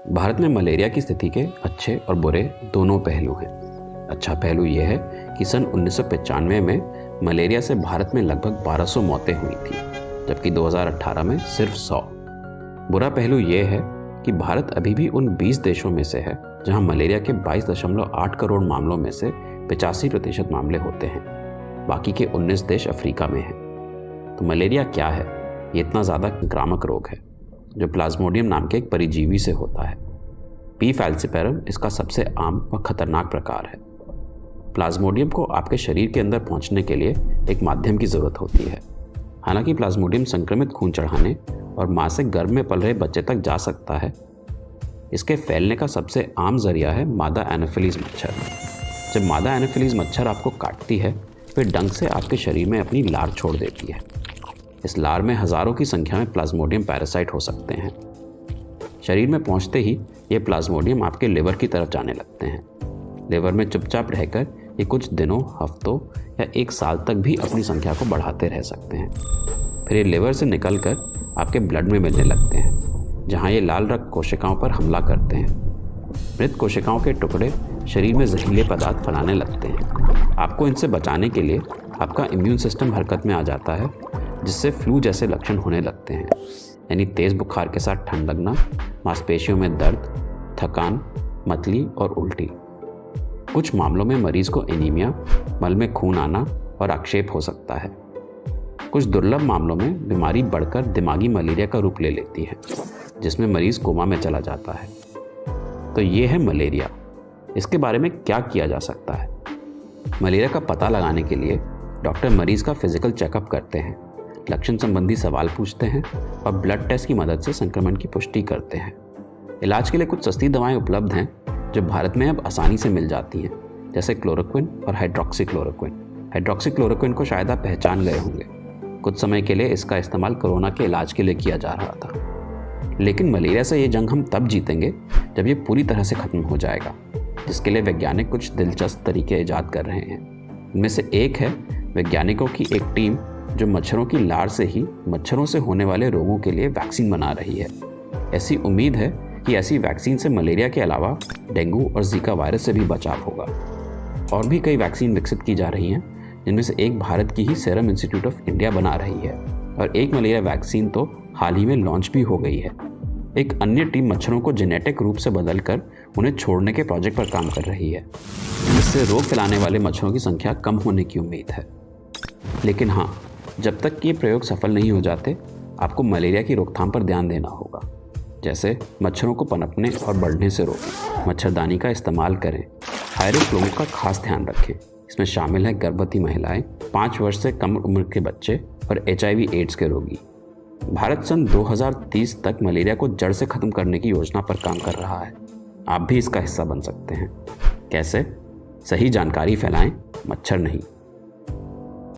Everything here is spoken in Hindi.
भारत में मलेरिया की स्थिति के अच्छे और बुरे दोनों पहलू हैं। अच्छा पहलू यह है कि सन 1995 में मलेरिया से भारत में लगभग 1200 मौतें हुई थी, जबकि 2018 में सिर्फ 100। बुरा पहलू यह है कि भारत अभी भी उन 20 देशों में से है जहां मलेरिया के 22.8 करोड़ मामलों में से 85% मामले होते हैं। बाकी के 19 देश अफ्रीका में हैं। तो मलेरिया क्या है? ये इतना ज़्यादा संक्रामक रोग है जो प्लाज्मोडियम नाम के एक परिजीवी से होता है। पी फैल्सिपेरम इसका सबसे आम और खतरनाक प्रकार है। प्लाज्मोडियम को आपके शरीर के अंदर पहुंचने के लिए एक माध्यम की ज़रूरत होती है। हालांकि प्लाज्मोडियम संक्रमित खून चढ़ाने और मां से गर्भ में पल रहे बच्चे तक जा सकता है, इसके फैलने का सबसे आम जरिया है मादा एनोफिलीज मच्छर। जब मादा एनोफिलीज मच्छर आपको काटती है, फिर डंक से आपके शरीर में अपनी लार छोड़ देती है। इस लार में हज़ारों की संख्या में प्लाज्मोडियम पैरासाइट हो सकते हैं। शरीर में पहुंचते ही ये प्लाज्मोडियम आपके लिवर की तरफ जाने लगते हैं। लिवर में चुपचाप रहकर ये कुछ दिनों, हफ्तों या 1 साल तक भी अपनी संख्या को बढ़ाते रह सकते हैं। फिर ये लिवर से निकलकर आपके ब्लड में मिलने लगते हैं, जहाँ ये लाल रक्त कोशिकाओं पर हमला करते हैं। मृत कोशिकाओं के टुकड़े शरीर में जहरीले पदार्थ फैलाने लगते हैं। आपको इनसे बचाने के लिए आपका इम्यून सिस्टम हरकत में आ जाता है, जिससे फ्लू जैसे लक्षण होने लगते हैं, यानी तेज़ बुखार के साथ ठंड लगना, मांसपेशियों में दर्द, थकान, मतली और उल्टी। कुछ मामलों में मरीज को एनीमिया, मल में खून आना और आक्षेप हो सकता है। कुछ दुर्लभ मामलों में बीमारी बढ़कर दिमागी मलेरिया का रूप ले लेती है, जिसमें मरीज कोमा में चला जाता है। तो ये है मलेरिया। इसके बारे में क्या किया जा सकता है? मलेरिया का पता लगाने के लिए डॉक्टर मरीज का फिजिकल चेकअप करते हैं, लक्षण संबंधी सवाल पूछते हैं और ब्लड टेस्ट की मदद से संक्रमण की पुष्टि करते हैं। इलाज के लिए कुछ सस्ती दवाएं उपलब्ध हैं जो भारत में अब आसानी से मिल जाती हैं, जैसे क्लोरोक्विन और हाइड्रोक्सीक्लोरोक्विन। हाइड्रोक्सीक्लोरोक्विन को शायद आप पहचान गए होंगे। कुछ समय के लिए इसका इस्तेमाल कोरोना के इलाज के लिए किया जा रहा था। लेकिन मलेरिया से ये जंग हम तब जीतेंगे जब ये पूरी तरह से खत्म हो जाएगा, जिसके लिए वैज्ञानिक कुछ दिलचस्प तरीके ईजाद कर रहे हैं। इनमें से एक है वैज्ञानिकों की एक टीम जो मच्छरों की लार से ही मच्छरों से होने वाले रोगों के लिए वैक्सीन बना रही है। ऐसी उम्मीद है कि ऐसी वैक्सीन से मलेरिया के अलावा डेंगू और जीका वायरस से भी बचाव होगा। और भी कई वैक्सीन विकसित की जा रही हैं, जिनमें से एक भारत की ही सीरम इंस्टीट्यूट ऑफ इंडिया बना रही है, और एक मलेरिया वैक्सीन तो हाल ही में लॉन्च भी हो गई है। एक अन्य टीम मच्छरों को जेनेटिक रूप से बदलकर उन्हें छोड़ने के प्रोजेक्ट पर काम कर रही है, जिससे रोग फैलाने वाले मच्छरों की संख्या कम होने की उम्मीद है। लेकिन हाँ, जब तक ये प्रयोग सफल नहीं हो जाते, आपको मलेरिया की रोकथाम पर ध्यान देना होगा, जैसे मच्छरों को पनपने और बढ़ने से रोकें, मच्छरदानी का इस्तेमाल करें, हाई रिस्क लोगों का खास ध्यान रखें। इसमें शामिल है गर्भवती महिलाएं, 5 वर्ष से कम उम्र के बच्चे और HIV एड्स के रोगी। भारत सन 2030 तक मलेरिया को जड़ से खत्म करने की योजना पर काम कर रहा है। आप भी इसका हिस्सा बन सकते हैं। कैसे? सही जानकारी फैलाएं, मच्छर नहीं।